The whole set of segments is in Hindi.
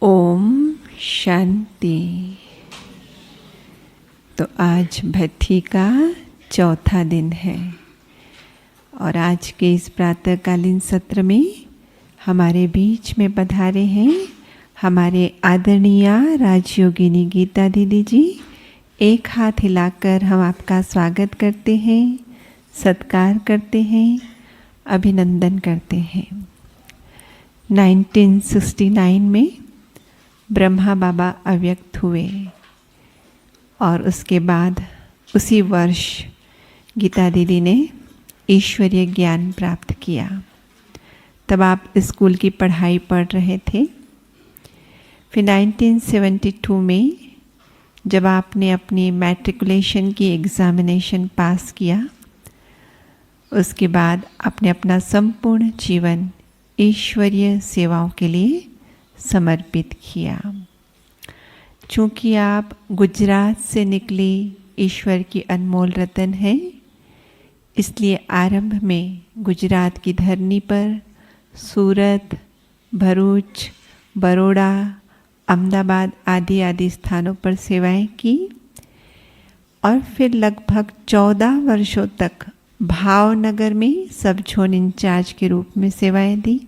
ओम शांति। तो आज भट्ठी का चौथा दिन है और आज के इस प्रातःकालीन सत्र में हमारे बीच में पधारे हैं हमारे आदरणीय राजयोगिनी गीता दीदी जी। एक हाथ हिलाकर हम आपका स्वागत करते हैं, सत्कार करते हैं, अभिनंदन करते हैं। 1969 में ब्रह्मा बाबा अव्यक्त हुए और उसके बाद उसी वर्ष गीता दीदी ने ईश्वरीय ज्ञान प्राप्त किया। तब आप स्कूल की पढ़ाई पढ़ रहे थे। फिर 1972 में जब आपने अपनी मैट्रिकुलेशन की एग्ज़ामिनेशन पास किया, उसके बाद आपने अपना संपूर्ण जीवन ईश्वरीय सेवाओं के लिए समर्पित किया। चूँकि आप गुजरात से निकली ईश्वर की अनमोल रतन हैं, इसलिए आरंभ में गुजरात की धरनी पर सूरत, भरूच, बड़ौदा, अहमदाबाद आदि स्थानों पर सेवाएं की और फिर लगभग 14 वर्षों तक भावनगर में सब जोन इंचार्ज के रूप में सेवाएं दी।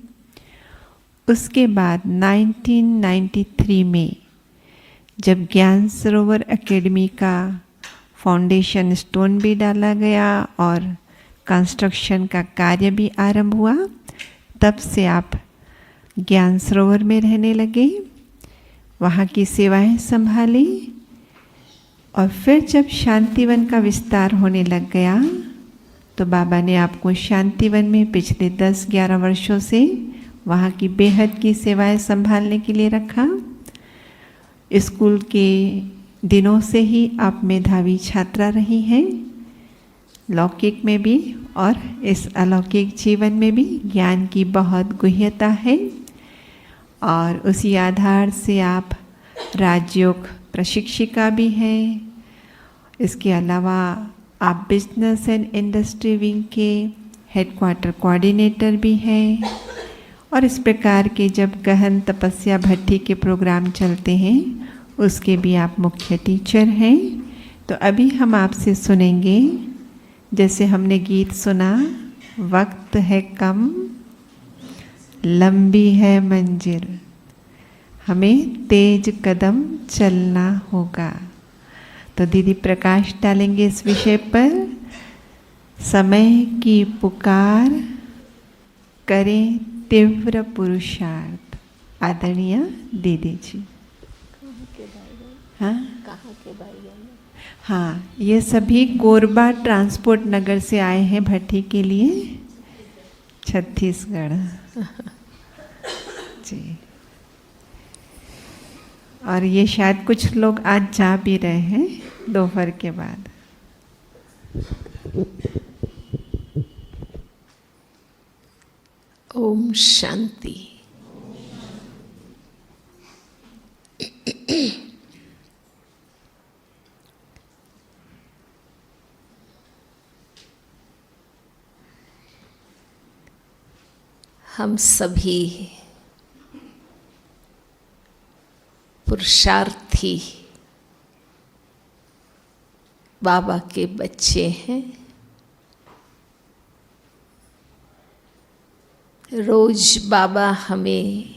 उसके बाद 1993 में जब ज्ञान सरोवर एकेडमी का फाउंडेशन स्टोन भी डाला गया और कंस्ट्रक्शन का कार्य भी आरंभ हुआ, तब से आप ज्ञान सरोवर में रहने लगे, वहाँ की सेवाएं संभाली और फिर जब शांतिवन का विस्तार होने लग गया तो बाबा ने आपको शांतिवन में पिछले 10-11 वर्षों से वहाँ की बेहद की सेवाएं संभालने के लिए रखा। स्कूल के दिनों से ही आप मेधावी छात्रा रही हैं, लौकिक में भी और इस अलौकिक जीवन में भी ज्ञान की बहुत गुह्यता है और उसी आधार से आप राजयोग प्रशिक्षिका भी हैं। इसके अलावा आप बिजनेस एंड इंडस्ट्री विंग के हेडक्वार्टर कोऑर्डिनेटर भी हैं और इस प्रकार के जब गहन तपस्या भट्ठी के प्रोग्राम चलते हैं उसके भी आप मुख्य टीचर हैं। तो अभी हम आपसे सुनेंगे, जैसे हमने गीत सुना, वक्त है कम, लंबी है मंजिल, हमें तेज कदम चलना होगा। तो दीदी प्रकाश डालेंगे इस विषय पर। समय की पुकार, करें तीव्र पुरुषार्थ। आदरणीय दीदी जी। हाँ, कहाँ के भाई? हाँ, ये सभी कोरबा ट्रांसपोर्ट नगर से आए हैं भट्ठी के लिए, छत्तीसगढ़ जी। और ये शायद कुछ लोग आज जा भी रहे हैं दोपहर के बाद। ओम शांति। हम सभी पुरुषार्थी बाबा के बच्चे हैं। रोज बाबा हमें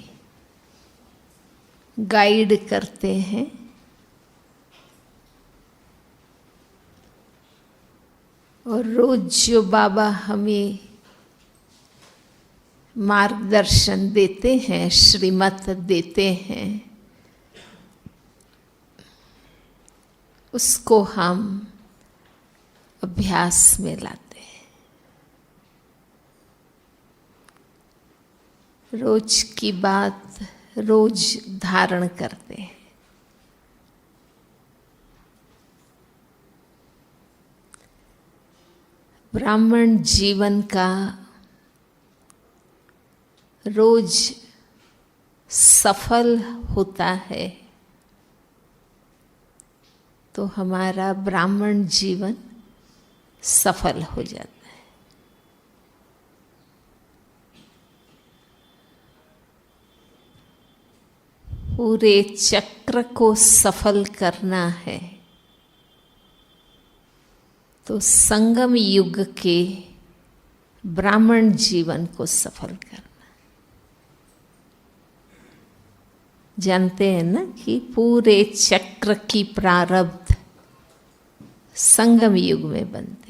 गाइड करते हैं और रोज जो बाबा हमें मार्गदर्शन देते हैं, श्रीमत देते हैं, उसको हम अभ्यास में लाते हैं। रोज की बात रोज धारण करते हैं। ब्राह्मण जीवन का रोज सफल होता है तो हमारा ब्राह्मण जीवन सफल हो जाता है। पूरे चक्र को सफल करना है तो संगम युग के ब्राह्मण जीवन को सफल करना। जानते हैं ना कि पूरे चक्र की प्रारब्ध संगम युग में बनते।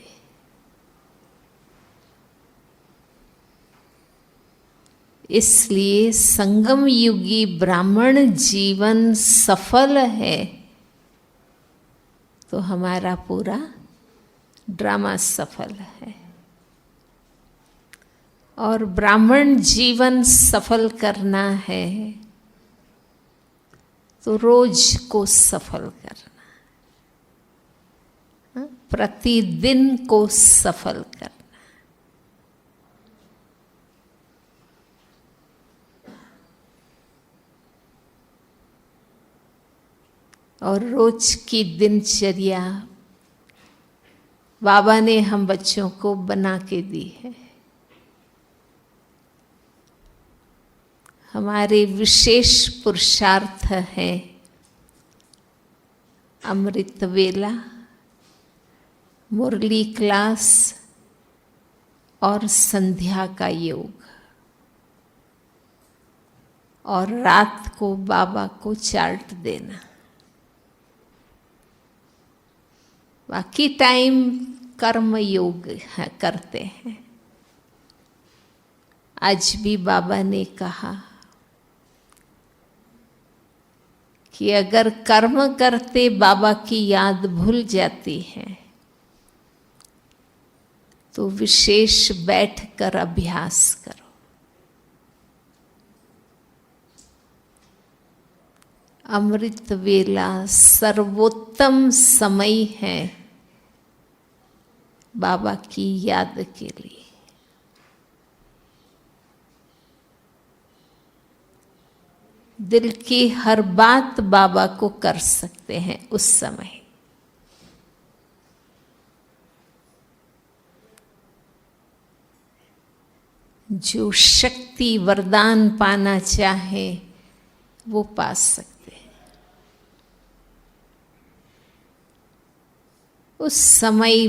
इसलिए संगम युगी ब्राह्मण जीवन सफल है तो हमारा पूरा ड्रामा सफल है। और ब्राह्मण जीवन सफल करना है तो रोज को सफल करना, प्रतिदिन को सफल करना। और रोज की दिनचर्या बाबा ने हम बच्चों को बना के दी है। हमारे विशेष पुरुषार्थ है अमृत वेला, मुरली क्लास और संध्या का योग, और रात को बाबा को चार्ट देना। बाकी टाइम कर्म योग करते हैं। आज भी बाबा ने कहा कि अगर कर्म करते बाबा की याद भूल जाती है तो विशेष बैठकर अभ्यास करो। अमृत वेला सर्वोत्तम समय है बाबा की याद के लिए। दिल की हर बात बाबा को कर सकते हैं उस समय। जो शक्ति वरदान पाना चाहे वो पा सकते हैं। उस समय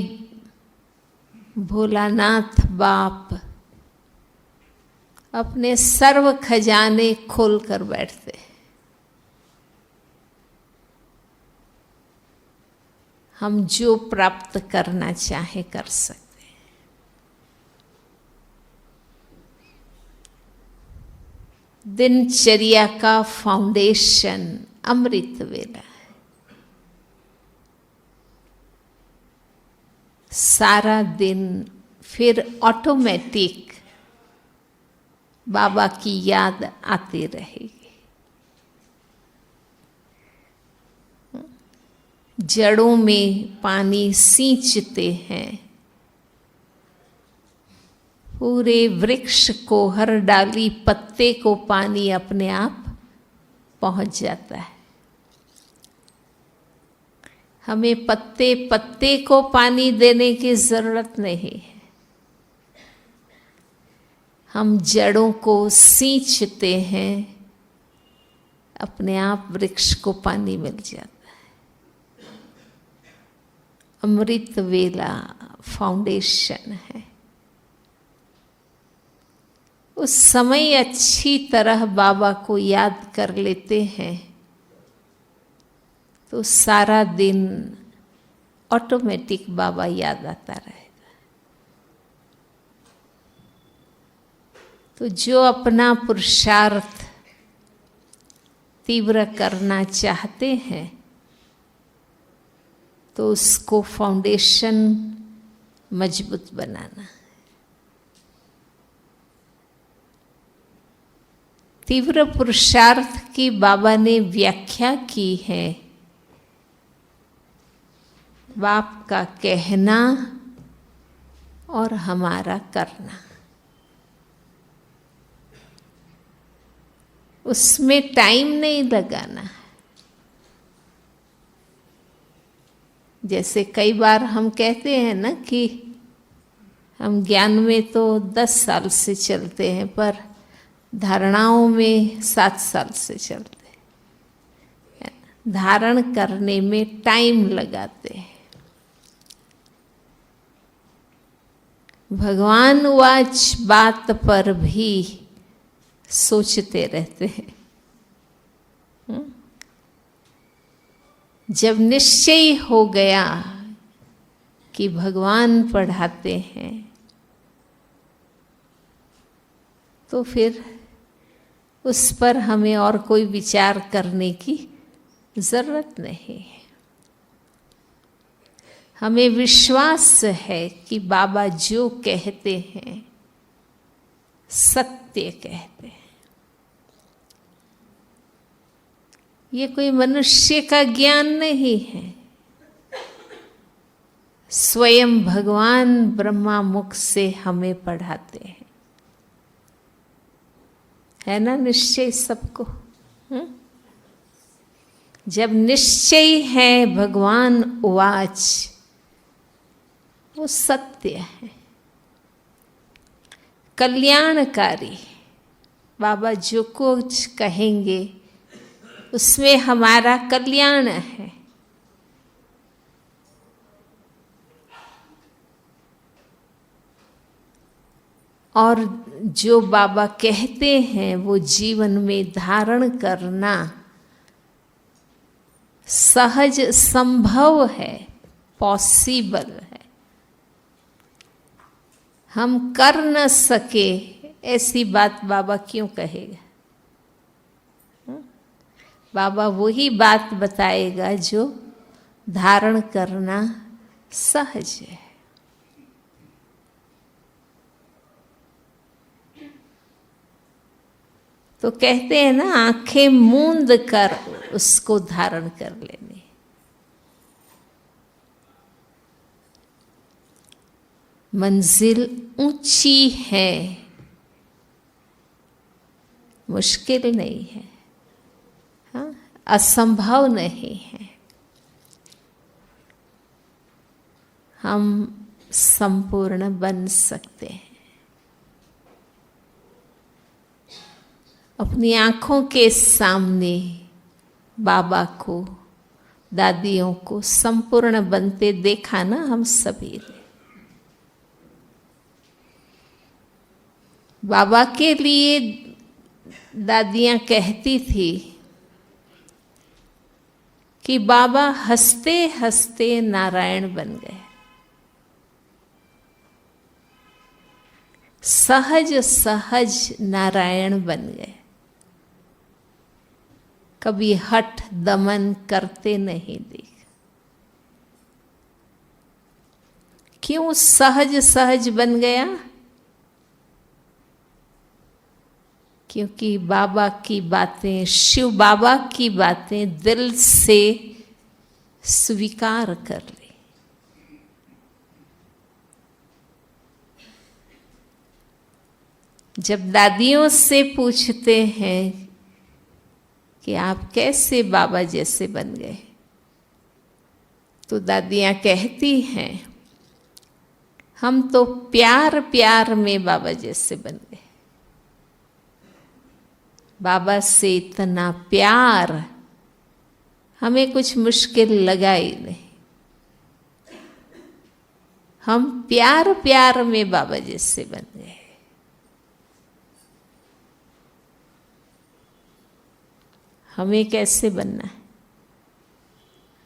भोलानाथ बाप अपने सर्व खजाने खोल कर बैठते। हम जो प्राप्त करना चाहे कर सकते। दिनचर्या का फाउंडेशन अमृत वेला है। सारा दिन फिर ऑटोमेटिक बाबा की याद आती रहेगी। जड़ों में पानी सींचते हैं, पूरे वृक्ष को, हर डाली पत्ते को पानी अपने आप पहुंच जाता है। हमें पत्ते पत्ते को पानी देने की जरूरत नहीं है। हम जड़ों को सींचते हैं, अपने आप वृक्ष को पानी मिल जाता है। अमृत वेला फाउंडेशन है। उस समय अच्छी तरह बाबा को याद कर लेते हैं तो सारा दिन ऑटोमेटिक बाबा याद आता रहेगा। तो जो अपना पुरुषार्थ तीव्र करना चाहते हैं तो उसको फाउंडेशन मजबूत बनाना। तीव्र पुरुषार्थ की बाबा ने व्याख्या की है। बाप का कहना और हमारा करना, उसमें टाइम नहीं लगाना। जैसे कई बार हम कहते हैं ना कि हम ज्ञान में तो 10 साल से चलते हैं पर धारणाओं में 7 साल से चलते हैं। धारण करने में टाइम लगाते हैं। भगवान वाच बात पर भी सोचते रहते हैं। जब निश्चय हो गया कि भगवान पढ़ाते हैं तो फिर उस पर हमें और कोई विचार करने की जरूरत नहीं है। हमें विश्वास है कि बाबा जो कहते हैं सत्य कहते हैं। ये कोई मनुष्य का ज्ञान नहीं है, स्वयं भगवान ब्रह्मा मुख से हमें पढ़ाते हैं। है ना निश्चय सबको? जब निश्चय है भगवान उवाच, वो सत्य है, कल्याणकारी। बाबा जो कुछ कहेंगे उसमें हमारा कल्याण है। और जो बाबा कहते हैं वो जीवन में धारण करना सहज संभव है, पॉसिबल है। हम कर न सके ऐसी बात बाबा क्यों कहेगा? बाबा वही बात बताएगा जो धारण करना सहज है। तो कहते हैं ना, आंखें मूंद कर उसको धारण कर लेने। मंजिल ऊंची है, मुश्किल नहीं है, हाँ, असंभव नहीं है। हम संपूर्ण बन सकते हैं। अपनी आंखों के सामने बाबा को, दादियों को संपूर्ण बनते देखा ना हम सभी ने। बाबा के लिए दादियां कहती थी कि बाबा हंसते हंसते नारायण बन गए। सहज सहज नारायण बन गए। कभी हठ दमन करते नहीं देख। क्यों सहज सहज बन गया? क्योंकि बाबा की बातें, शिव बाबा की बातें दिल से स्वीकार कर ली। जब दादियों से पूछते हैं कि आप कैसे बाबा जैसे बन गए, तो दादियाँ कहती हैं हम तो प्यार प्यार में बाबा जैसे बन गए। बाबा से इतना प्यार, हमें कुछ मुश्किल लगा ही नहीं। हम प्यार प्यार में बाबा जैसे बन गए। हमें कैसे बनना है?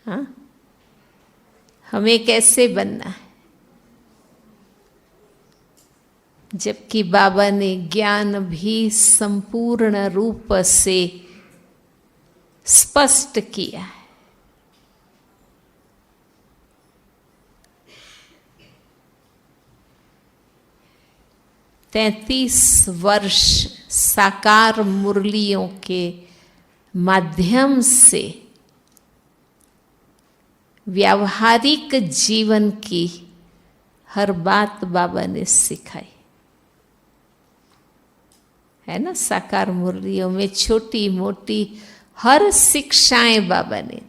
हाँ, हमें कैसे बनना है? जबकि बाबा ने ज्ञान भी संपूर्ण रूप से स्पष्ट किया है। तैंतीस वर्ष साकार मुरलियों के माध्यम से व्यावहारिक जीवन की हर बात बाबा ने सिखाई है ना। साकार मुरलियों में छोटी मोटी हर शिक्षाएं बाबा ने,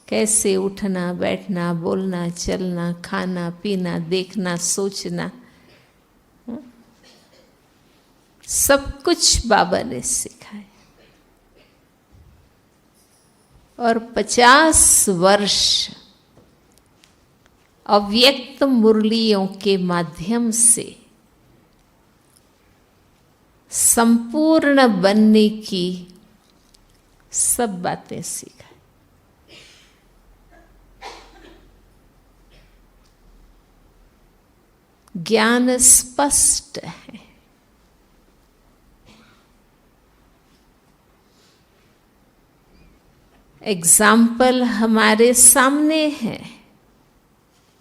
कैसे उठना बैठना बोलना चलना खाना पीना देखना सोचना, सब कुछ बाबा ने सिखाया। और 50 वर्ष अव्यक्त मुरलियों के माध्यम से संपूर्ण बनने की सब बातें सीखाई। ज्ञान स्पष्ट है। एग्जाम्पल हमारे सामने है।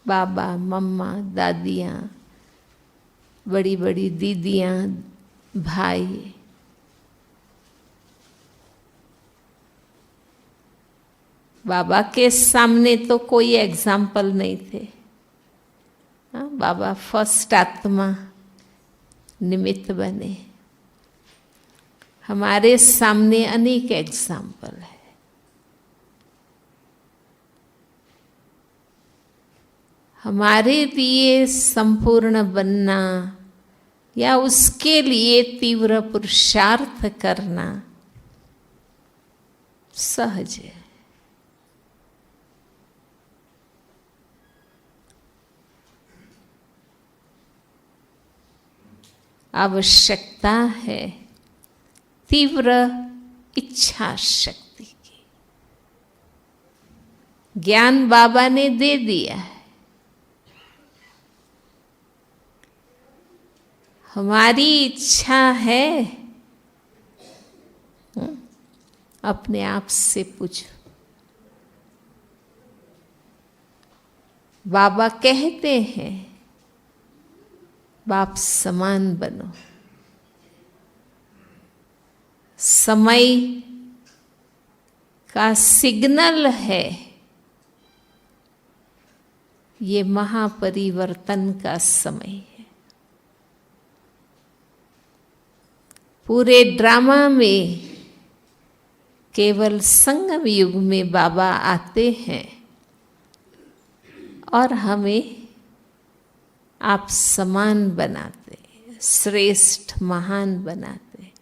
बाबा, मम्मा, दादियाँ, बड़ी बड़ी दीदियाँ, भाई, बाबा के सामने तो कोई एग्जाम्पल नहीं थे। बाबा फर्स्ट आत्मा निमित्त बने। हमारे सामने अनेक एग्जाम्पल है। हमारे लिए संपूर्ण बनना या उसके लिए तीव्र पुरुषार्थ करना सहज है। आवश्यकता है तीव्र इच्छा शक्ति की। ज्ञान बाबा ने दे दिया है। हमारी इच्छा है। अपने आप से पूछो। बाबा कहते हैं बाप समान बनो। समय का सिग्नल है। ये महापरिवर्तन का समय है। पूरे ड्रामा में केवल संगम युग में बाबा आते हैं और हमें आप समान बनाते, श्रेष्ठ महान बनाते।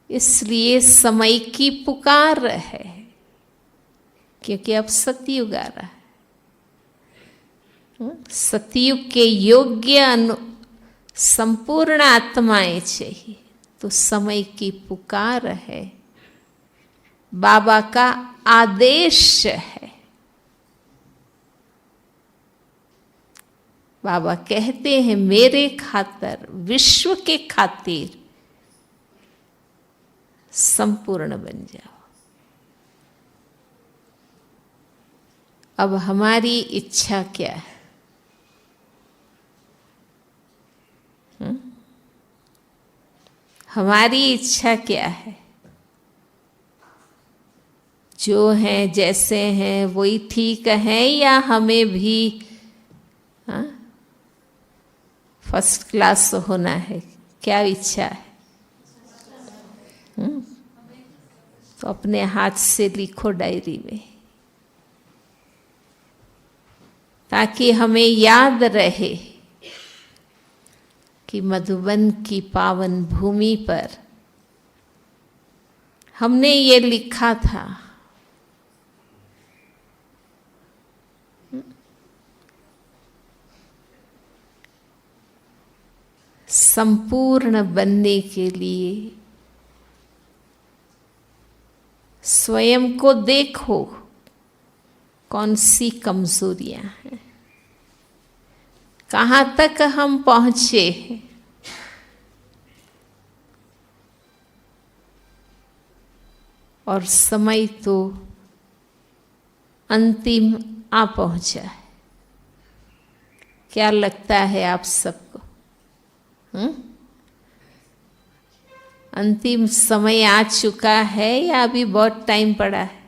इसलिए समय की पुकार है, क्योंकि अब सतयुग आ रहा है। सतयुग के योग्य संपूर्ण आत्माएं चाहिए, तो समय की पुकार है। बाबा का आदेश है। बाबा कहते हैं मेरे खातिर, विश्व के खातिर संपूर्ण बन जाओ। अब हमारी इच्छा क्या है? हमारी इच्छा क्या है? जो हैं जैसे हैं वही ठीक है, या हमें भी फर्स्ट क्लास होना है? क्या इच्छा है? तो अपने हाथ से लिखो डायरी में, ताकि हमें याद रहे कि मधुबन की पावन भूमि पर हमने ये लिखा था। संपूर्ण बनने के लिए स्वयं को देखो, कौन सी कमजोरियां हैं, कहाँ तक हम पहुंचे हैं। और समय तो अंतिम आ पहुंचा है। क्या लगता है आप सबको? अंतिम समय आ चुका है या अभी बहुत टाइम पड़ा है?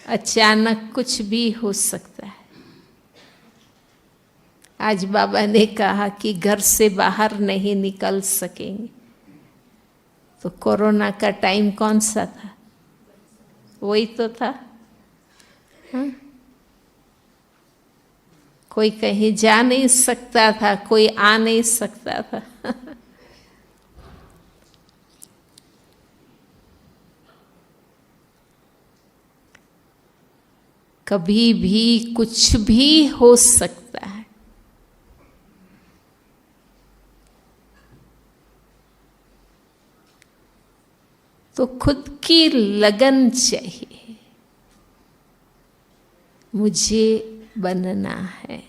अचानक कुछ भी हो सकता है। आज बाबा ने कहा कि घर से बाहर नहीं निकल सकेंगे, तो कोरोना का टाइम कौन सा था? वही तो था। कोई कहीं जा नहीं सकता था, कोई आ नहीं सकता था। कभी भी कुछ भी हो सकता है। तो खुद की लगन चाहिए, मुझे बनना है।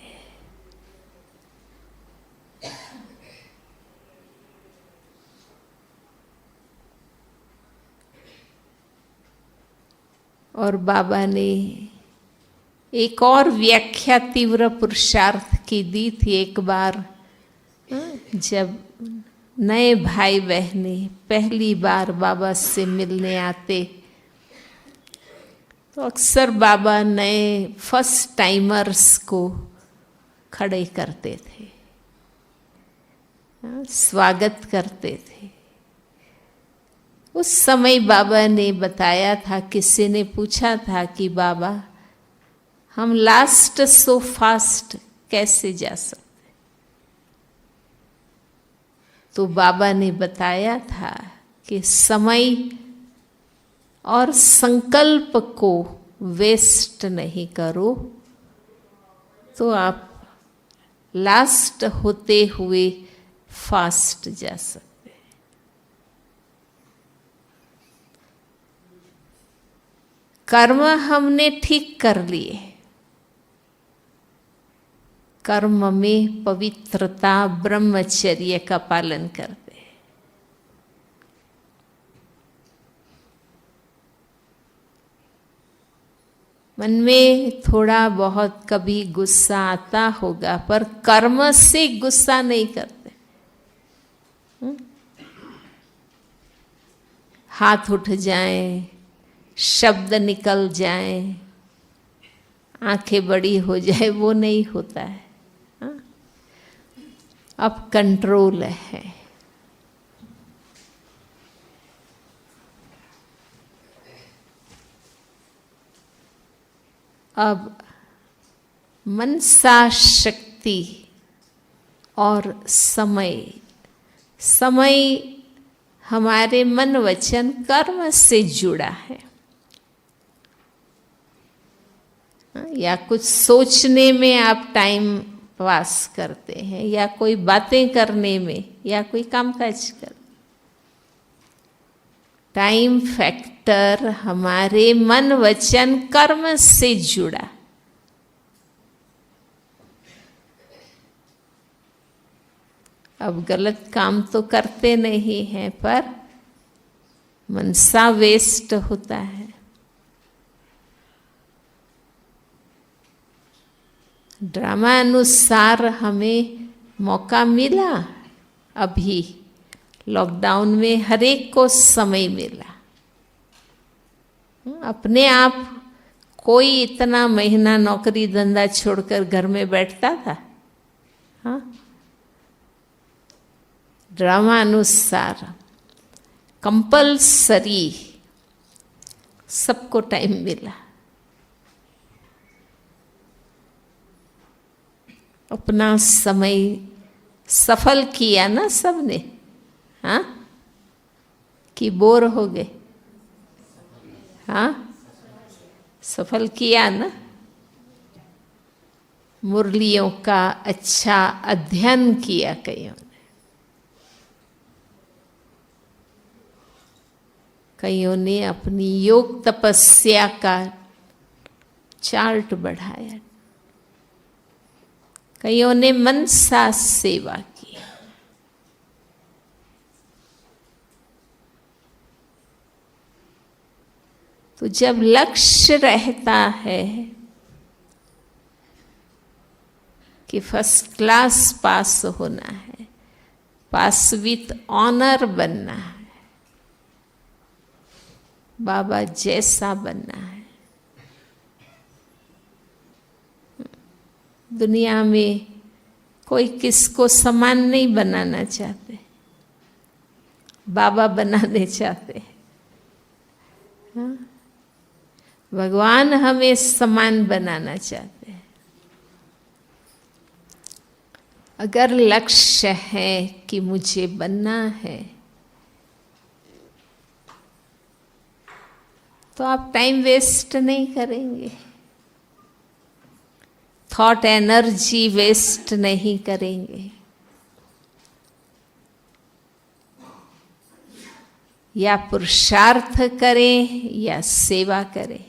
और बाबा ने एक और व्याख्या तीव्र पुरुषार्थ की दी थी एक बार, जब नए भाई बहने पहली बार बाबा से मिलने आते तो अक्सर बाबा नए फर्स्ट टाइमर्स को खड़े करते थे, स्वागत करते थे। उस समय बाबा ने बताया था, किसी ने पूछा था कि बाबा हम लास्ट सो फास्ट कैसे जा सकते, तो बाबा ने बताया था कि समय और संकल्प को वेस्ट नहीं करो, तो आप लास्ट होते हुए फास्ट जा सकते। कर्म हमने ठीक कर लिए, कर्म में पवित्रता, ब्रह्मचर्य का पालन करते। मन में थोड़ा बहुत कभी गुस्सा आता होगा, पर कर्म से गुस्सा नहीं करते। हाथ उठ जाएं, शब्द निकल जाएं, आंखें बड़ी हो जाए, वो नहीं होता है। अब कंट्रोल है। अब मनसा शक्ति और समय, समय हमारे मन वचन कर्म से जुड़ा है। या कुछ सोचने में आप टाइम पास करते हैं, या कोई बातें करने में, या कोई कामकाज कर, टाइम फैक्टर हमारे मन वचन कर्म से जुड़ा। अब गलत काम तो करते नहीं हैं, पर मनसा वेस्ट होता है। ड्रामा अनुसार हमें मौका मिला, अभी लॉकडाउन में हर एक को समय मिला। अपने आप कोई इतना महीना नौकरी धंधा छोड़कर घर में बैठता था? हाँ, ड्रामा अनुसार कंपल्सरी सबको टाइम मिला। अपना समय सफल किया ना सबने, हाँ, कि बोर हो गए? हाँ, सफल किया ना। मुरलियों का अच्छा अध्ययन किया कईयों ने, कईयों ने अपनी योग तपस्या का चार्ट बढ़ाया, कईयों ने मनसा सेवा की। तो जब लक्ष्य रहता है कि फर्स्ट क्लास पास होना है, पास विथ ऑनर बनना है, बाबा जैसा बनना है। दुनिया में कोई किसको समान नहीं बनाना चाहते, बाबा बनाने चाहते। हाँ? भगवान हमें समान बनाना चाहते हैं। अगर लक्ष्य है कि मुझे बनना है, तो आप टाइम वेस्ट नहीं करेंगे, थॉट एनर्जी वेस्ट नहीं करेंगे, या पुरुषार्थ करें या सेवा करें,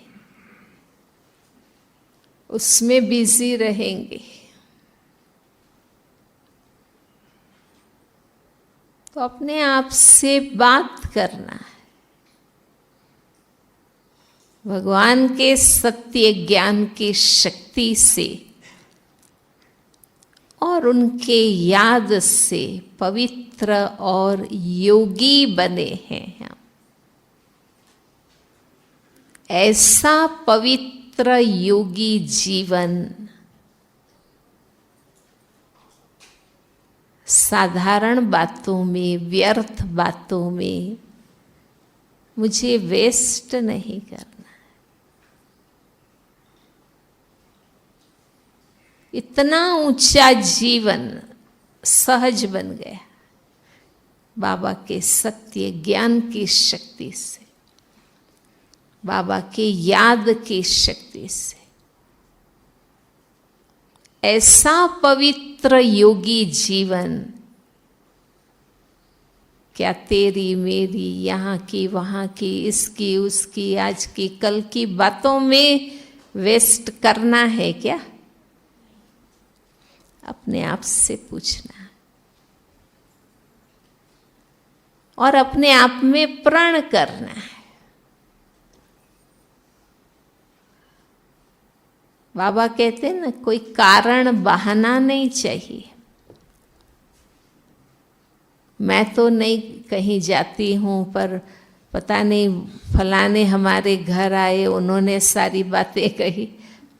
उसमें बिजी रहेंगे। तो अपने आप से बात करना है, भगवान के सत्य ज्ञान की शक्ति से और उनके याद से पवित्र और योगी बने हैं हम। ऐसा पवित्र योगी जीवन साधारण बातों में, व्यर्थ बातों में मुझे वेस्ट नहीं करना। इतना ऊंचा जीवन सहज बन गया बाबा के सत्य ज्ञान की शक्ति से, बाबा के याद की शक्ति से। ऐसा पवित्र योगी जीवन क्या तेरी मेरी, यहाँ की वहाँ की, इसकी उसकी, आज की कल की बातों में वेस्ट करना है क्या? अपने आप से पूछना और अपने आप में प्रण करना है। बाबा कहते हैं ना, कोई कारण बहाना नहीं चाहिए। मैं तो नहीं कहीं जाती हूँ, पर पता नहीं फलाने हमारे घर आए, उन्होंने सारी बातें कही।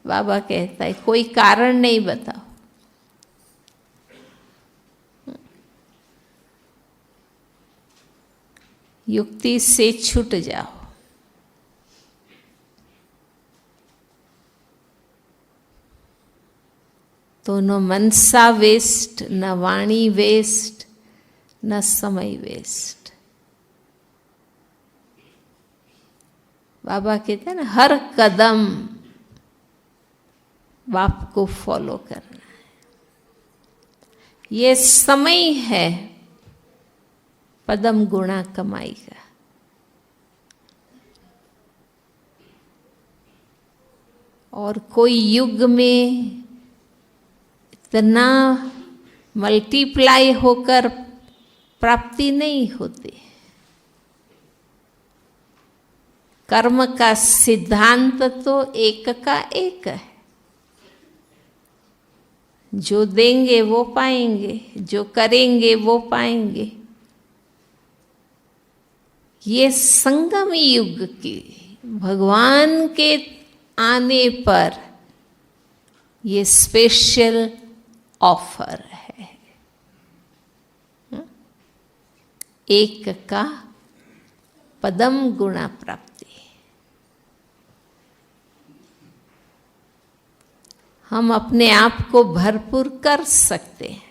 बाबा कहता है कोई कारण नहीं बताओ, युक्ति से छूट जाओ। तो न मनसा वेस्ट, न वाणी वेस्ट, न समय वेस्ट। बाबा कहते हैं ना, हर कदम बाप को फॉलो करना है। ये समय है पदम गुणा कमाई का। और कोई युग में इतना मल्टीप्लाई होकर प्राप्ति नहीं होती। कर्म का सिद्धांत तो एक का एक है। जो देंगे वो पाएंगे, जो करेंगे वो पाएंगे। ये संगम युग की भगवान के आने पर ये स्पेशल ऑफर है। एक का पदम गुणा प्राप्ति। हम अपने आप को भरपूर कर सकते हैं।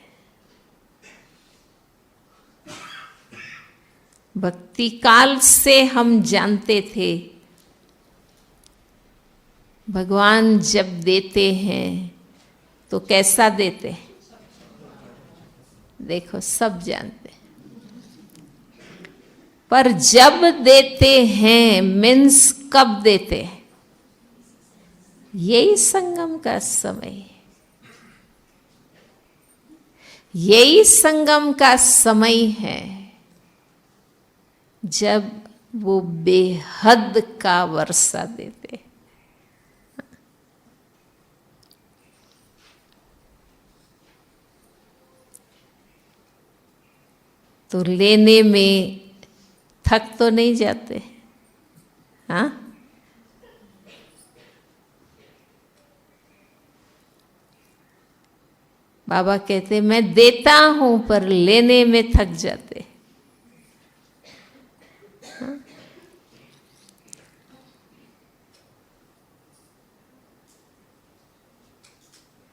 भक्ति काल से हम जानते थे भगवान जब देते हैं तो कैसा देते हैं। देखो सब जानते हैं, पर जब देते हैं मीन्स कब देते हैं, यही संगम का समय है। यही संगम का समय है जब वो बेहद का वर्षा देते हैं। तो लेने में थक तो नहीं जाते, हाँ? बाबा कहते मैं देता हूं पर लेने में थक जाते। हाँ?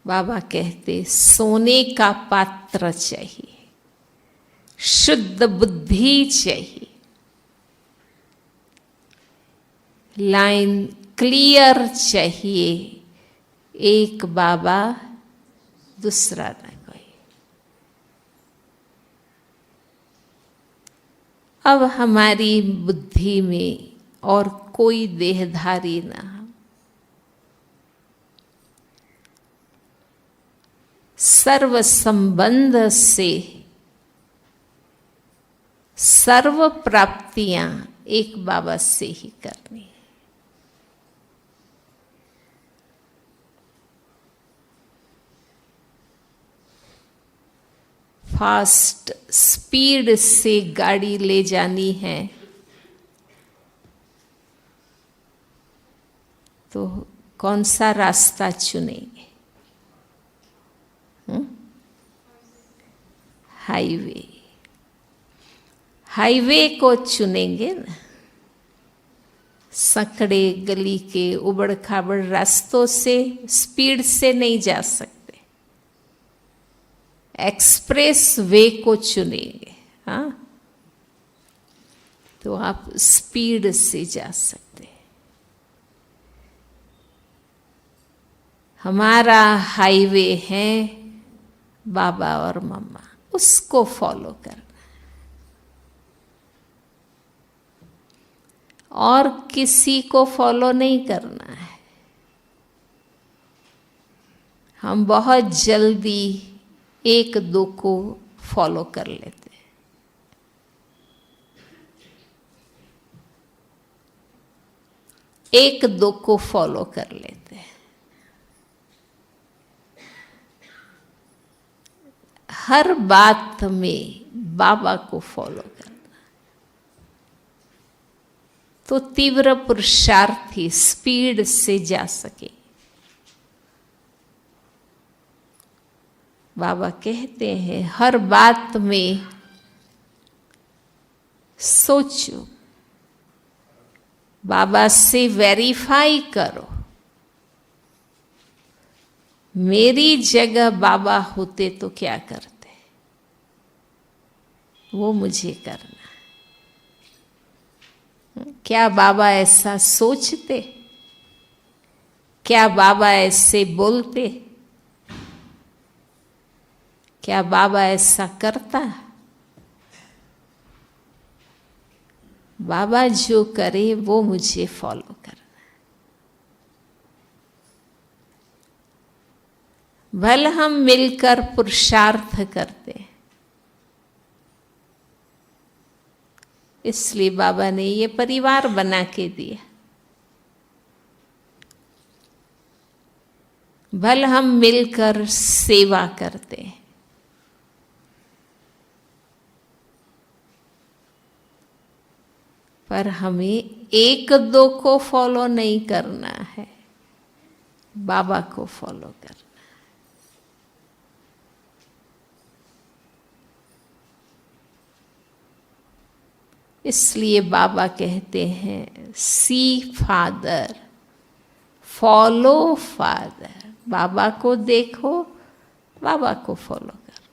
बाबा कहते सोने का पात्र चाहिए, शुद्ध बुद्धि चाहिए, लाइन क्लियर चाहिए, एक बाबा दूसरा न कोई। अब हमारी बुद्धि में और कोई देहधारी ना, सर्व संबंध से सर्व प्राप्तियां एक बाबा से ही करनी है। फास्ट स्पीड से गाड़ी ले जानी है तो कौन सा रास्ता चुनेंगे? हाईवे, हाईवे को चुनेंगे ना। संकड़े गली के उबड़ खाबड़ रास्तों से स्पीड से नहीं जा सकते, एक्सप्रेस वे को चुनेंगे, हाँ, तो आप स्पीड से जा सकते हैं। हमारा हाईवे है बाबा और मम्मा, उसको फॉलो करना और किसी को फॉलो नहीं करना है। हम बहुत जल्दी एक दो को फॉलो कर लेते हैं। एक दो को फॉलो कर लेते हैं। हर बात में बाबा को फॉलो करना तो तीव्र पुरुषार्थी स्पीड से जा सके। बाबा कहते हैं हर बात में सोचो, बाबा से वेरीफाई करो। मेरी जगह बाबा होते तो क्या करते, वो मुझे करना। क्या बाबा ऐसा सोचते? क्या बाबा ऐसे बोलते? क्या बाबा ऐसा करता? बाबा जो करे वो मुझे फॉलो करना। भले हम मिलकर पुरुषार्थ करते हैं, इसलिए बाबा ने ये परिवार बना के दिया। भले हम मिलकर सेवा करते हैं, पर हमें एक दो को फॉलो नहीं करना है, बाबा को फॉलो करना। इसलिए बाबा कहते हैं सी फादर, फॉलो फादर। बाबा को देखो, बाबा को फॉलो करो।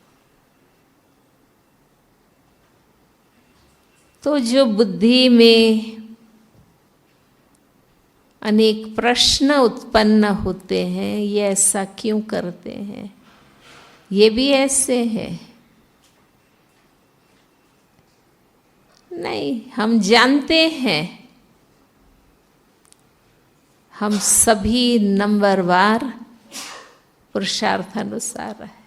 तो जो बुद्धि में अनेक प्रश्न उत्पन्न होते हैं, ये ऐसा क्यों करते हैं, ये भी ऐसे है, नहीं, हम जानते हैं हम सभी नंबरवार पुरुषार्थानुसार है।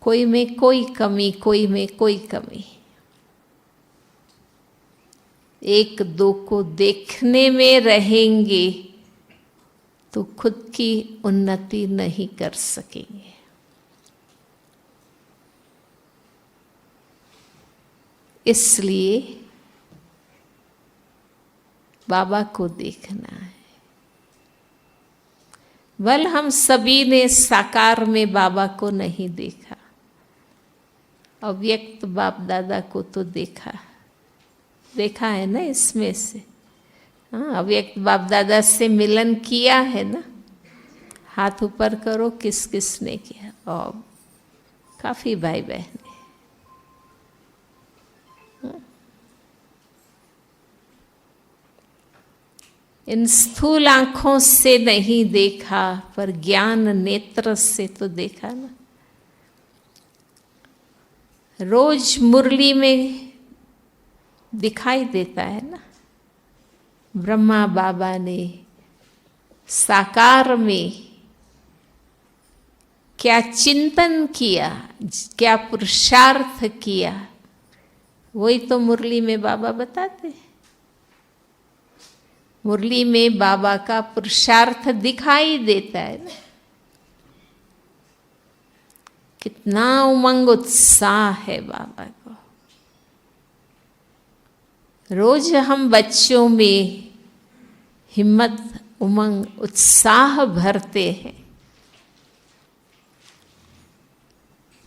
कोई में कोई कमी, कोई में कोई कमी। एक दो को देखने में रहेंगे तो खुद की उन्नति नहीं कर सकेंगे। इसलिए बाबा को देखना है। वल हम सभी ने साकार में बाबा को नहीं देखा, अव्यक्त बाप दादा को तो देखा, देखा है ना इसमें से। हाँ, अव्यक्त बाप दादा से मिलन किया है ना? हाथ ऊपर करो, किस किस ने किया? और काफी भाई बहन। इन स्थूल आंखों से नहीं देखा, पर ज्ञान नेत्र से तो देखा ना। रोज मुरली में दिखाई देता है ना, ब्रह्मा बाबा ने साकार में क्या चिंतन किया, क्या पुरुषार्थ किया, वही तो मुरली में बाबा बताते हैं। मुरली में बाबा का पुरुषार्थ दिखाई देता है ना। कितना उमंग उत्साह है बाबा को। रोज हम बच्चों में हिम्मत, उमंग, उत्साह भरते हैं।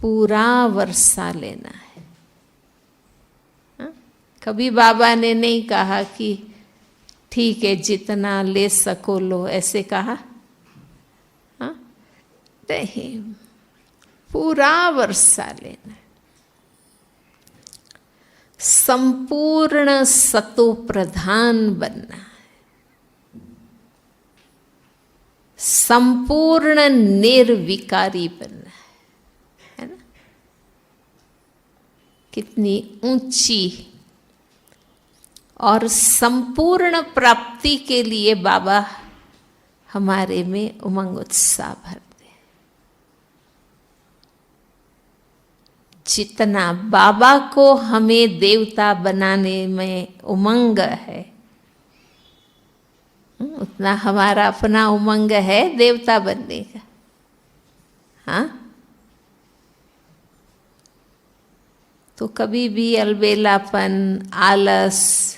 पूरा वर्षा लेना है। हा? कभी बाबा ने नहीं कहा कि ठीक है जितना ले सको लो, ऐसे कहा? हाँ, नहीं, पूरा वर्षा लेना है। संपूर्ण सतो प्रधान बनना है। संपूर्ण निर्विकारी बनना है ना? कितनी ऊंची और संपूर्ण प्राप्ति के लिए बाबा हमारे में उमंग उत्साह भरते हैं। जितना बाबा को हमें देवता बनाने में उमंग है, उतना हमारा अपना उमंग है देवता बनने का। हाँ, तो कभी भी अलबेलापन, आलस,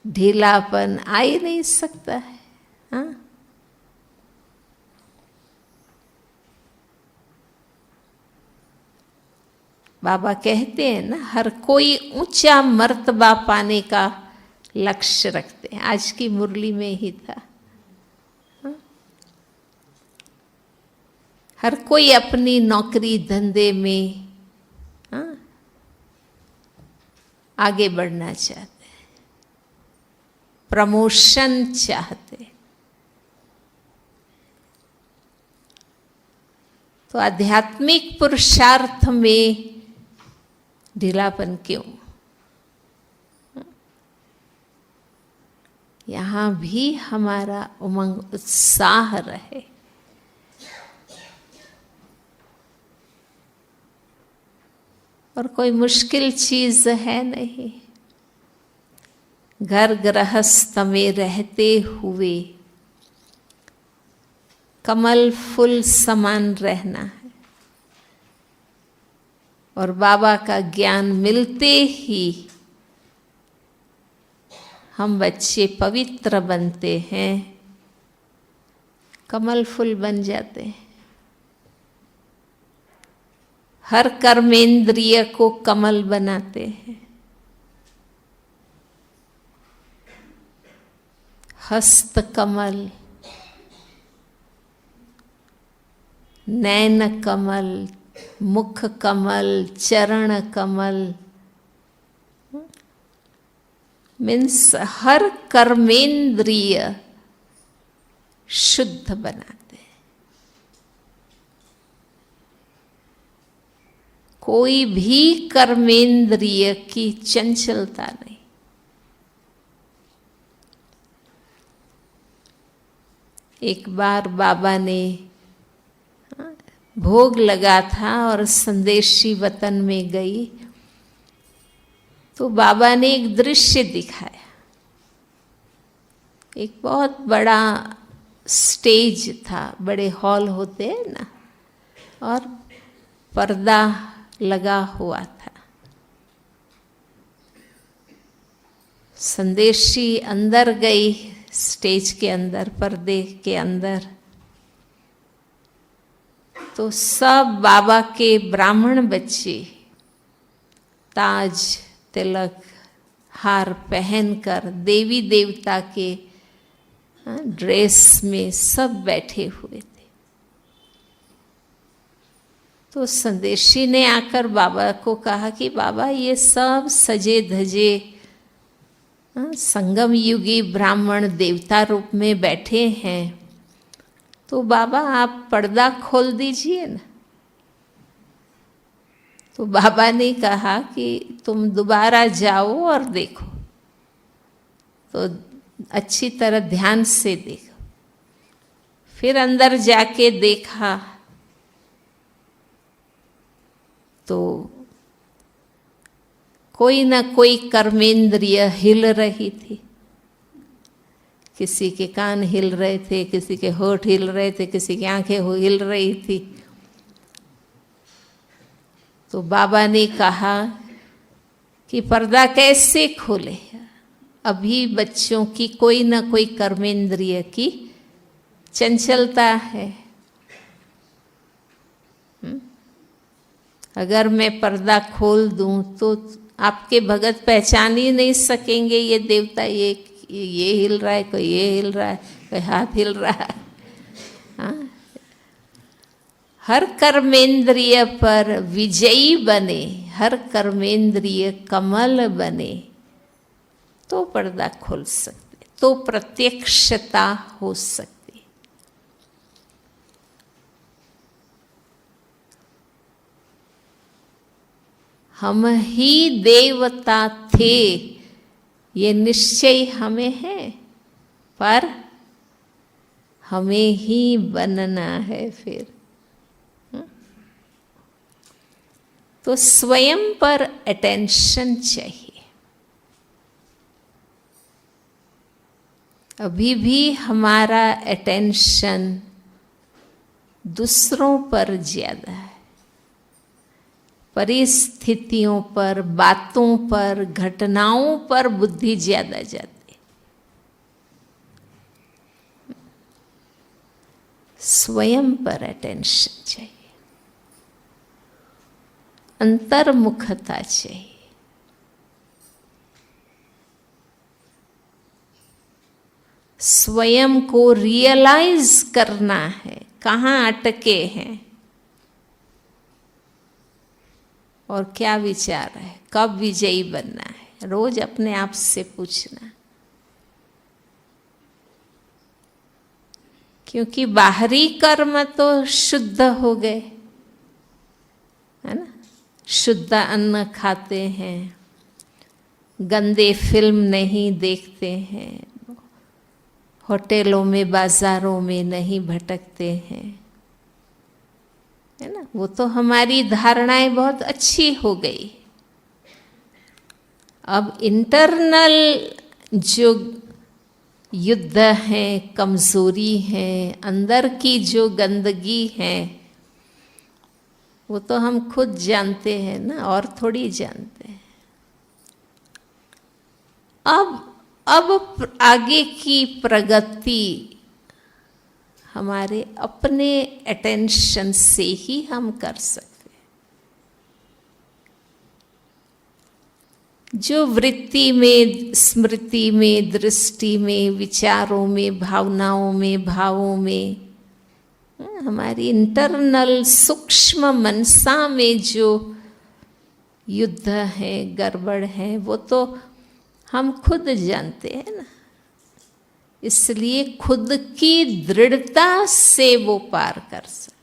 ढीलापन आ ही नहीं सकता है। हाँ, बाबा कहते हैं ना, हर कोई ऊंचा मर्तबा पाने का लक्ष्य रखते हैं। आज की मुरली में ही था। हाँ? हर कोई अपनी नौकरी धंधे में आगे बढ़ना चाहते हैं, प्रमोशन चाहते। तो आध्यात्मिक पुरुषार्थ में ढीलापन क्यों? यहाँ भी हमारा उमंग उत्साह रहे। और कोई मुश्किल चीज है नहीं। घर गृहस्थ में रहते हुए कमल फूल समान रहना है। और बाबा का ज्ञान मिलते ही हम बच्चे पवित्र बनते हैं, कमल फूल बन जाते हैं। हर कर्मेंद्रिय को कमल बनाते हैं। हस्त कमल, नैन कमल, मुख कमल, चरण कमल, मीन्स हर कर्मेंद्रिय शुद्ध बनाते। कोई भी कर्मेंद्रिय की चंचलता नहीं। एक बार बाबा ने भोग लगा था और संदेशी वतन में गई, तो बाबा ने एक दृश्य दिखाया। एक बहुत बड़ा स्टेज था, बड़े हॉल होते हैं ना, और पर्दा लगा हुआ था। संदेशी अंदर गई, स्टेज के अंदर, पर्दे के अंदर, तो सब बाबा के ब्राह्मण बच्चे ताज, तिलक, हार पहनकर देवी देवता के ड्रेस में सब बैठे हुए थे। तो संदेशी ने आकर बाबा को कहा कि बाबा ये सब सजे धजे संगम युगी ब्राह्मण देवता रूप में बैठे हैं, तो बाबा आप पर्दा खोल दीजिए ना। तो बाबा ने कहा कि तुम दोबारा जाओ और देखो, तो अच्छी तरह ध्यान से देखो। फिर अंदर जाके देखा तो कोई ना कोई कर्मेंद्रिय हिल रही थी। किसी के कान हिल रहे थे, किसी के होठ हिल रहे थे, किसी की आंखें हिल रही थी। तो बाबा ने कहा कि पर्दा कैसे खोले, अभी बच्चों की कोई ना कोई कर्मेंद्रिय की चंचलता है। अगर मैं पर्दा खोल दूं तो आपके भगत पहचान ही नहीं सकेंगे ये देवता, ये हिल रहा है, कोई ये हिल रहा है, कोई हाथ हिल रहा है। हाँ? हर कर्मेंद्रिय पर विजयी बने, हर कर्मेंद्रिय कमल बने, तो पर्दा खोल सकते, तो प्रत्यक्षता हो सकती। हम ही देवता थे ये निश्चय हमें है, पर हमें ही बनना है फिर। तो स्वयं पर अटेंशन चाहिए। अभी भी हमारा अटेंशन दूसरों पर ज्यादा है, परिस्थितियों पर, बातों पर, घटनाओं पर बुद्धि ज्यादा जाती है। स्वयं पर अटेंशन चाहिए, अंतर्मुखता चाहिए। स्वयं को रियलाइज करना है कहाँ अटके हैं और क्या विचार है, कब विजयी बनना है। रोज अपने आप से पूछना, क्योंकि बाहरी कर्म तो शुद्ध हो गए, है ना। शुद्ध अन्न खाते हैं, गंदे फिल्म नहीं देखते हैं, होटलों में बाजारों में नहीं भटकते हैं, है ना। वो तो हमारी धारणाएं बहुत अच्छी हो गई। अब इंटरनल जो युद्ध है, कमजोरी है, अंदर की जो गंदगी है, वो तो हम खुद जानते हैं ना, और थोड़ी जानते हैं। अब आगे की प्रगति हमारे अपने अटेंशन से ही हम कर सकते हैं। जो वृत्ति में, स्मृति में, दृष्टि में, विचारों में, भावनाओं में, भावों में, हमारी इंटरनल सूक्ष्म मनसा में जो युद्ध है, गड़बड़ है, वो तो हम खुद जानते हैं ना। इसलिए खुद की दृढ़ता से वो पार कर सकते।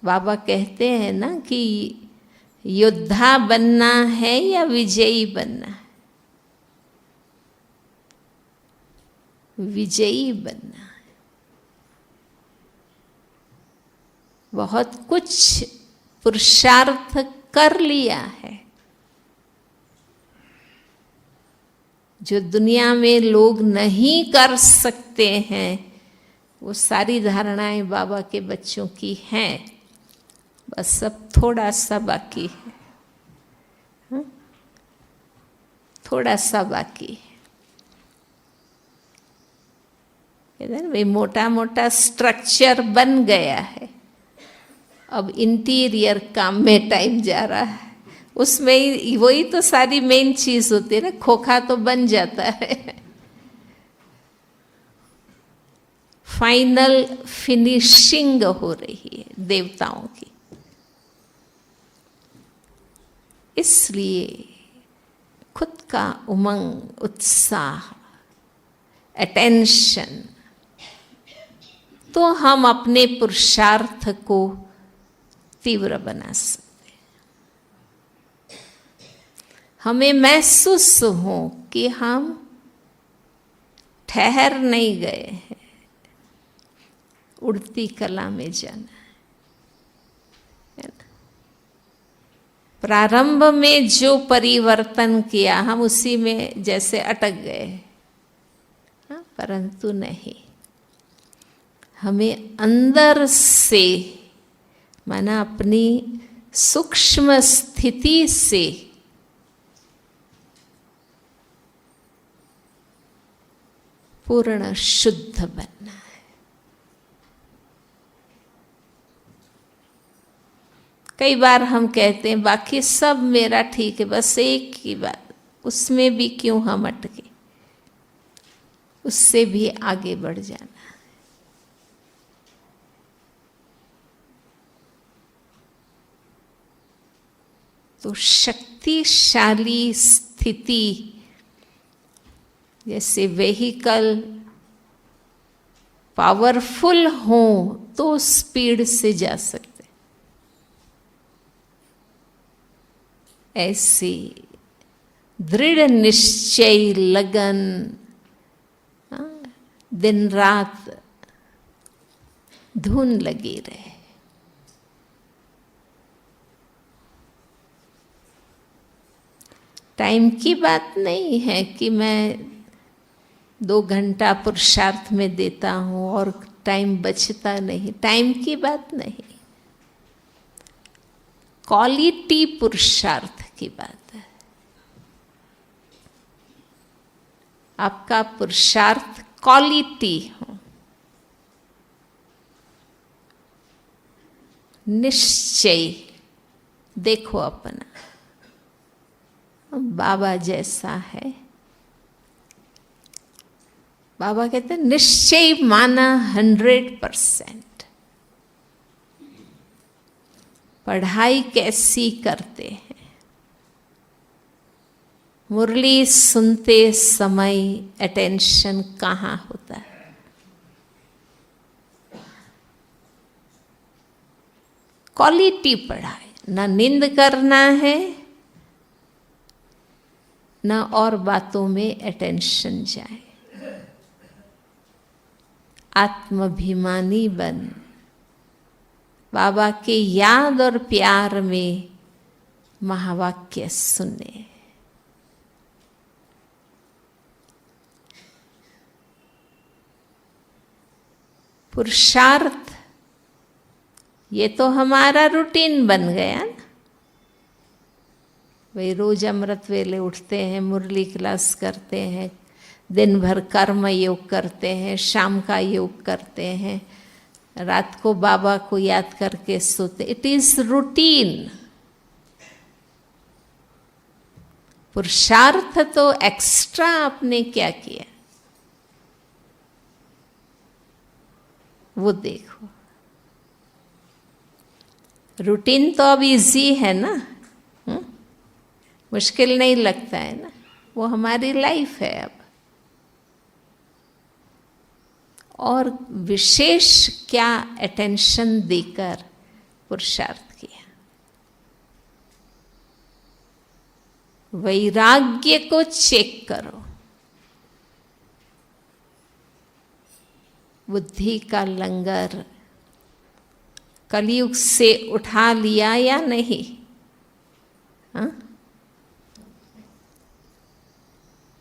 बाबा कहते हैं ना कि योद्धा बनना है या विजयी बनना है? विजयी बनना है। बहुत कुछ पुरुषार्थ कर लिया है, जो दुनिया में लोग नहीं कर सकते हैं, वो सारी धारणाएं बाबा के बच्चों की हैं। बस अब थोड़ा सा बाकी है, थोड़ा सा बाकी है। भाई मोटा मोटा स्ट्रक्चर बन गया है, अब इंटीरियर काम में टाइम जा रहा है, उसमें ही वही तो सारी मेन चीज होती है ना, खोखा तो बन जाता है। फाइनल फिनिशिंग हो रही है देवताओं की। इसलिए खुद का उमंग, उत्साह, अटेंशन, तो हम अपने पुरुषार्थ को तीव्र बना सकते हैं। हमें महसूस हो कि हम ठहर नहीं गए हैं, उड़ती कला में जाना है ना। प्रारंभ में जो परिवर्तन किया हम उसी में जैसे अटक गए, परंतु नहीं, हमें अंदर से माना अपनी सूक्ष्म स्थिति से पूर्ण शुद्ध बनना है। कई बार हम कहते हैं बाकी सब मेरा ठीक है, बस एक ही बात, उसमें भी क्यों हम अटके, उससे भी आगे बढ़ जाना। तो शक्तिशाली स्थिति, जैसे वेहिकल पावरफुल हो तो स्पीड से जा सकते, ऐसी दृढ़ निश्चय, लगन, दिन रात धुन लगी रहे। टाइम की बात नहीं है कि मैं 2 घंटा पुरुषार्थ में देता हूँ और टाइम बचता नहीं, टाइम की बात नहीं, क्वालिटी पुरुषार्थ की बात है। आपका पुरुषार्थ क्वालिटी हो, निश्चय देखो अपना बाबा जैसा है। बाबा कहते हैं निश्चय माना 100%। पढ़ाई कैसी करते हैं, मुरली सुनते समय अटेंशन कहाँ होता है। क्वालिटी पढ़ाई, ना नींद करना है ना और बातों में अटेंशन जाए। आत्माभिमानी बन, बाबा के याद और प्यार में महावाक्य सुने। पुरुषार्थ ये तो हमारा रूटीन बन गया ना। वे रोज अमृत वेले उठते हैं, मुरली क्लास करते हैं, दिन भर कर्म योग करते हैं, शाम का योग करते हैं, रात को बाबा को याद करके सोते। It is routine. पुरुषार्थ तो एक्स्ट्रा आपने क्या किया वो देखो। रूटीन तो अब इजी है ना, मुश्किल नहीं लगता है ना, वो हमारी लाइफ है अब। और विशेष क्या अटेंशन देकर पुरुषार्थ किया। वैराग्य को चेक करो, बुद्धि का लंगर कलयुग से उठा लिया या नहीं? हाँ?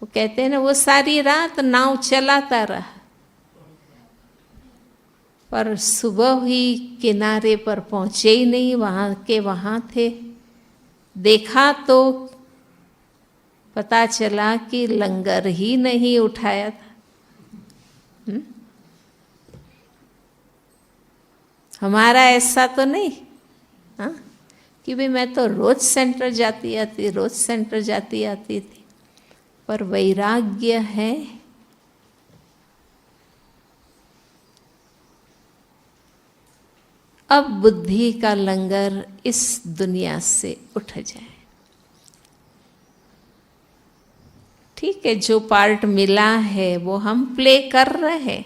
वो कहते हैं ना, वो सारी रात नाव चलाता रहा, पर सुबह ही किनारे पर पहुंचे ही नहीं, वहां के वहां थे। देखा तो पता चला कि लंगर ही नहीं उठाया था। हमारा ऐसा तो नहीं, हाँ, कि भाई मैं तो रोज सेंटर जाती आती थी, पर वैराग्य है अब बुद्धि का लंगर इस दुनिया से उठ जाए। ठीक है, जो पार्ट मिला है वो हम प्ले कर रहे हैं,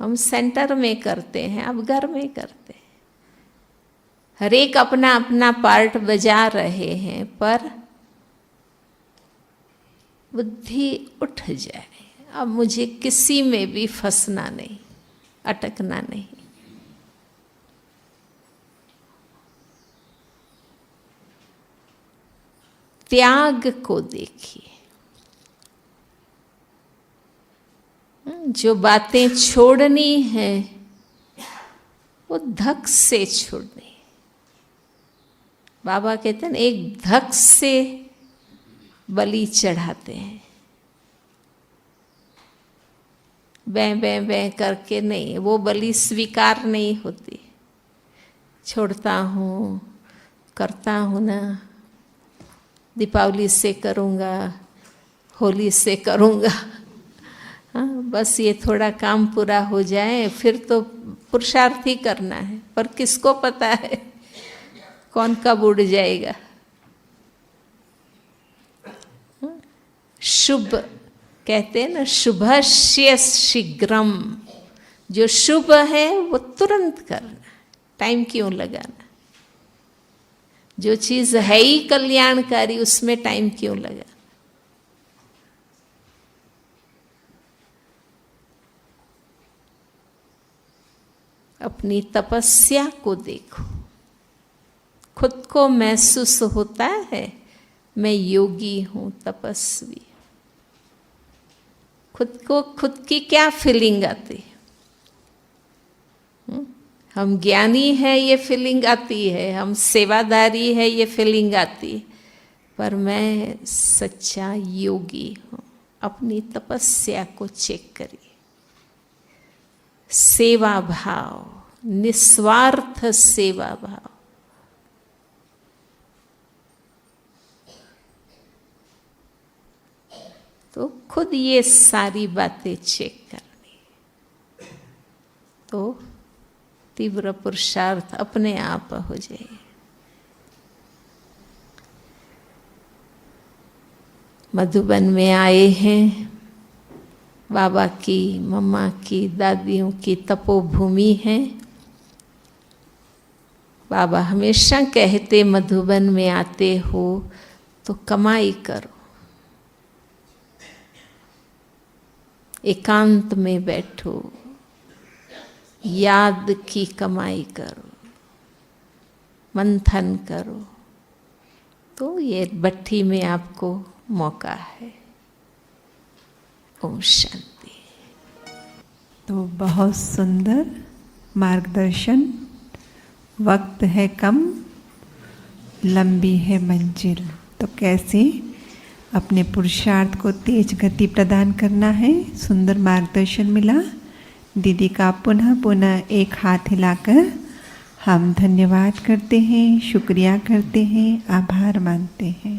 हम सेंटर में करते हैं, अब घर में करते हैं, हर एक अपना अपना पार्ट बजा रहे हैं, पर बुद्धि उठ जाए, अब मुझे किसी में भी फंसना नहीं, अटकना नहीं। त्याग को देखिए, जो बातें छोड़नी है वो धक से छोड़नी। बाबा कहते हैं एक धक से बलि चढ़ाते हैं, बैं बैं बैं करके नहीं, वो बलि स्वीकार नहीं होती। छोड़ता हूँ, करता हूँ ना, दीपावली से करूँगा, होली से करूँगा, हाँ बस ये थोड़ा काम पूरा हो जाए, फिर तो पुरुषार्थ ही करना है, पर किसको पता है कौन कब उड़ जाएगा। शुभ कहते हैं ना, शुभस्य शीघ्रम, जो शुभ है वो तुरंत करना, टाइम क्यों लगाना। जो चीज है ही कल्याणकारी उसमें टाइम क्यों लगा। अपनी तपस्या को देखो, खुद को महसूस होता है मैं योगी हूं, तपस्वी। खुद की क्या फीलिंग आती, हम ज्ञानी है ये फीलिंग आती है, हम सेवादारी है ये फीलिंग आती, पर मैं सच्चा योगी हूँ। अपनी तपस्या को चेक करिए, सेवा भाव, निस्वार्थ सेवा भाव। तो खुद ये सारी बातें चेक करनी, तो तीव्र पुरुषार्थ अपने आप हो जाए। मधुबन में आए हैं, बाबा की, मम्मा की, दादियों की तपोभूमि है। बाबा हमेशा कहते मधुबन में आते हो तो कमाई करो, एकांत में बैठो, याद की कमाई करो, मंथन करो, तो ये भट्ठी में आपको मौका है। ओम शांति। तो बहुत सुंदर मार्गदर्शन। वक्त है कम, लंबी है मंजिल, तो कैसे अपने पुरुषार्थ को तेज गति प्रदान करना है, सुंदर मार्गदर्शन मिला। दीदी का पुनः पुनः एक हाथ हिलाकर हम धन्यवाद करते हैं, शुक्रिया करते हैं, आभार मानते हैं।